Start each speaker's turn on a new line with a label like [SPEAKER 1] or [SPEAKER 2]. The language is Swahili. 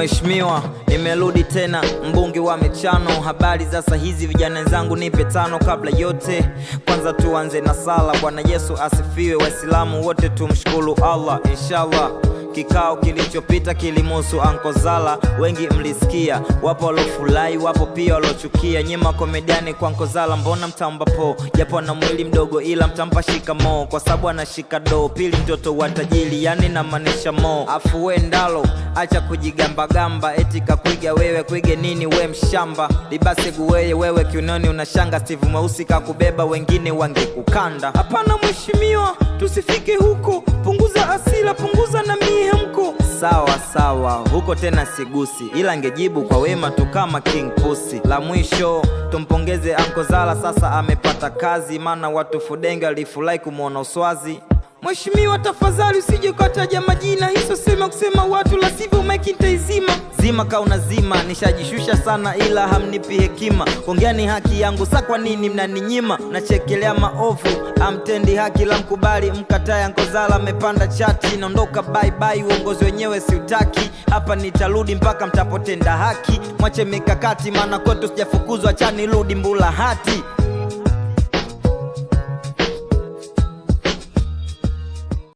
[SPEAKER 1] Mheshimiwa, nimerudi tena, mbunge wa michano. Habari za saa hizi vijana wenzangu, nipe tano. Kabla yote kwanza tuanze na sala. Bwana Yesu asifiwe, Waislamu wote tumshukuru Allah inshallah. Kikao kilichopita kilimuhusu Anko Zala, wengi mlisikia, wapo walofurahi, wapo pia walochukia. Nyima komediani kwa Anko Zala, mbona mtamba po? Japo na mwili mdogo ila mtampa shikamo, kwa sababu anashika do. Pili mtoto wa tajiri, yani na manisha mo. Afu we ndalo, acha kujigamba gamba, eti kakuiga wewe, kuige nini we mshamba. Libase guweye wewe kiunoni unashanga, Steve Mweusi kakubeba wengine wangekukanda. Hapana mheshimiwa, tusifike huko, punguza asila, punguza na mihemko. Sawa sawa, huko tena sigusi, ila ngejibu kwa wema tu kama King Pussy. La mwisho tumpongeze Anko Zala, sasa amepata kazi, maana watu Fudenge walifurahi kumuona uswazi. Mheshimiwa tafadhali usije ukataja majina, hizo sema kusema watu, la sivyo maiki nitaizima. Zima kauna zima, nishajishusha sana ila hamnipi hekima. Kuongea ni haki yangu, sa kwa nini mnaninyima? Nachekelea maovu, amtendi haki, la mkubali mkataya. Anko Zala amepanda chati, naondoka bye bye, uongozi wenyewe siutaki. Hapa nitarudi mpaka mtapotenda haki. Mwache mikakati, maana kwetu sijafukuzwa, chani rudi mbula hati.